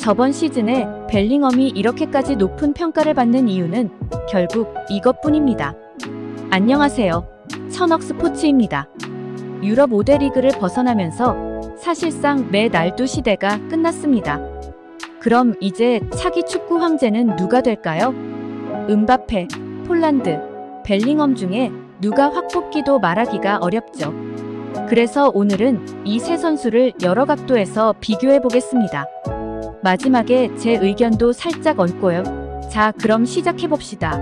저번 시즌에 벨링엄이 이렇게까지 높은 평가를 받는 이유는 결국 이것뿐입니다. 안녕하세요. 천억 스포츠입니다. 유럽 5대 리그를 벗어나면서 사실상 매 날두 시대가 끝났습니다. 그럼 이제 차기 축구 황제는 누가 될까요? 음바페, 폴란드, 벨링엄 중에 누가 확 뽑기도 말하기가 어렵죠. 그래서 오늘은 이 세 선수를 여러 각도에서 비교해 보겠습니다. 마지막에 제 의견도 살짝 얹고요. 자, 그럼 시작해 봅시다.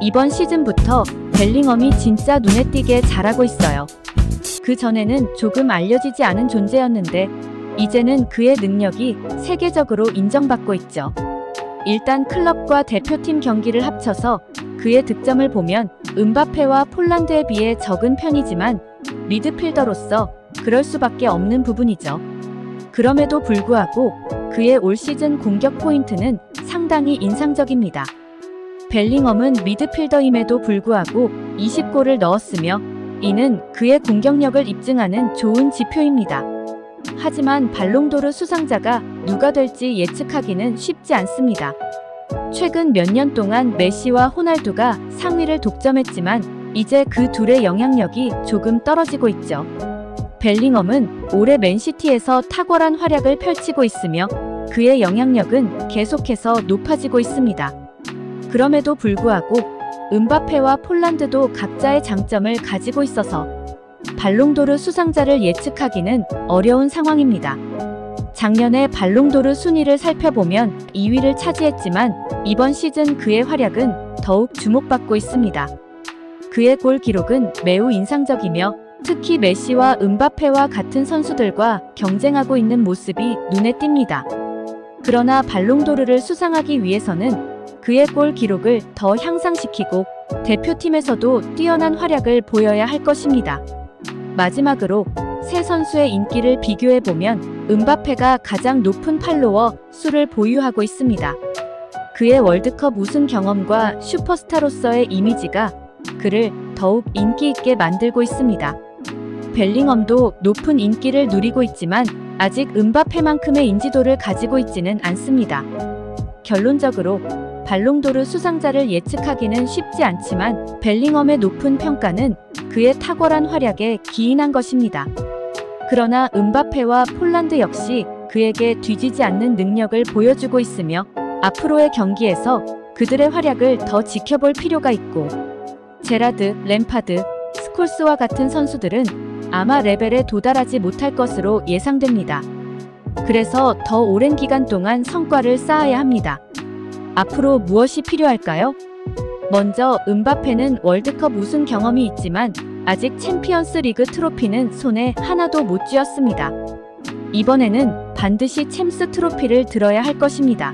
이번 시즌부터 벨링엄이 진짜 눈에 띄게 잘하고 있어요. 그 전에는 조금 알려지지 않은 존재였는데 이제는 그의 능력이 세계적으로 인정받고 있죠. 일단 클럽과 대표팀 경기를 합쳐서 그의 득점을 보면 음바페와 폴란드에 비해 적은 편이지만 미드필더로서 그럴 수밖에 없는 부분이죠. 그럼에도 불구하고 그의 올 시즌 공격 포인트는 상당히 인상적입니다. 벨링엄은 미드필더임에도 불구하고 20골을 넣었으며 이는 그의 공격력을 입증하는 좋은 지표입니다. 하지만 발롱도르 수상자가 누가 될지 예측하기는 쉽지 않습니다. 최근 몇 년 동안 메시와 호날두가 상위를 독점했지만 이제 그 둘의 영향력이 조금 떨어지고 있죠. 벨링엄은 올해 맨시티에서 탁월한 활약을 펼치고 있으며 그의 영향력은 계속해서 높아지고 있습니다. 그럼에도 불구하고 음바페와 폴란드도 각자의 장점을 가지고 있어서 발롱도르 수상자를 예측하기는 어려운 상황입니다. 작년에 발롱도르 순위를 살펴보면 2위를 차지했지만 이번 시즌 그의 활약은 더욱 주목받고 있습니다. 그의 골 기록은 매우 인상적이며 특히 메시와 음바페와 같은 선수들과 경쟁하고 있는 모습이 눈에 띕니다. 그러나 발롱도르를 수상하기 위해서는 그의 골 기록을 더 향상시키고 대표팀에서도 뛰어난 활약을 보여야 할 것입니다. 마지막으로 세 선수의 인기를 비교해보면 음바페가 가장 높은 팔로워 수를 보유하고 있습니다. 그의 월드컵 우승 경험과 슈퍼스타로서의 이미지가 그를 더욱 인기 있게 만들고 있습니다. 벨링엄도 높은 인기를 누리고 있지만 아직 음바페만큼의 인지도를 가지고 있지는 않습니다. 결론적으로 발롱도르 수상자를 예측하기는 쉽지 않지만 벨링엄의 높은 평가는 그의 탁월한 활약에 기인한 것입니다. 그러나 음바페와 폴란드 역시 그에게 뒤지지 않는 능력을 보여주고 있으며 앞으로의 경기에서 그들의 활약을 더 지켜볼 필요가 있고 제라드, 램파드, 스콜스와 같은 선수들은 아마 레벨에 도달하지 못할 것으로 예상됩니다. 그래서 더 오랜 기간 동안 성과를 쌓아야 합니다. 앞으로 무엇이 필요할까요? 먼저 음바페는 월드컵 우승 경험이 있지만 아직 챔피언스 리그 트로피는 손에 하나도 못 쥐었습니다. 이번에는 반드시 챔스 트로피를 들어야 할 것입니다.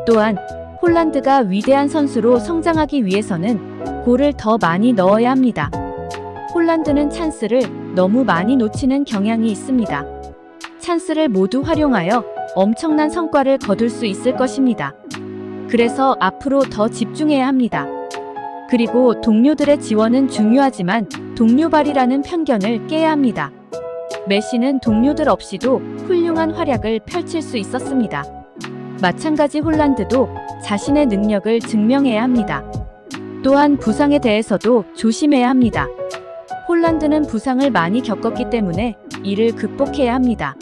또한 폴란드가 위대한 선수로 성장하기 위해서는 골을 더 많이 넣어야 합니다. 폴란드는 찬스를 너무 많이 놓치는 경향이 있습니다. 찬스를 모두 활용하여 엄청난 성과를 거둘 수 있을 것입니다. 그래서 앞으로 더 집중해야 합니다. 그리고 동료들의 지원은 중요하지만 동료발이라는 편견을 깨야 합니다. 메시는 동료들 없이도 훌륭한 활약을 펼칠 수 있었습니다. 마찬가지 홀란드도 자신의 능력을 증명해야 합니다. 또한 부상에 대해서도 조심해야 합니다. 홀란드는 부상을 많이 겪었기 때문에 이를 극복해야 합니다.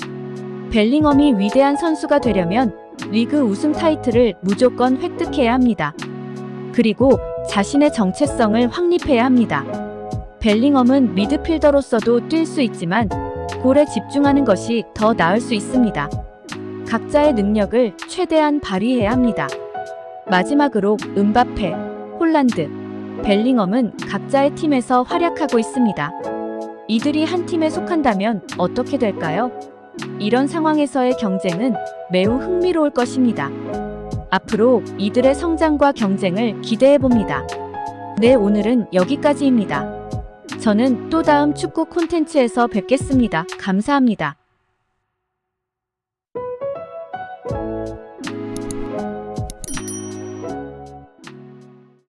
벨링엄이 위대한 선수가 되려면 리그 우승 타이틀을 무조건 획득해야 합니다. 그리고 자신의 정체성을 확립해야 합니다. 벨링엄은 미드필더로서도 뛸 수 있지만 골에 집중하는 것이 더 나을 수 있습니다. 각자의 능력을 최대한 발휘해야 합니다. 마지막으로 음바페, 홀란드, 벨링엄은 각자의 팀에서 활약하고 있습니다. 이들이 한 팀에 속한다면 어떻게 될까요? 이런 상황에서의 경쟁은 매우 흥미로울 것입니다. 앞으로 이들의 성장과 경쟁을 기대해봅니다. 네, 오늘은 여기까지입니다. 저는 또 다음 축구 콘텐츠에서 뵙겠습니다. 감사합니다.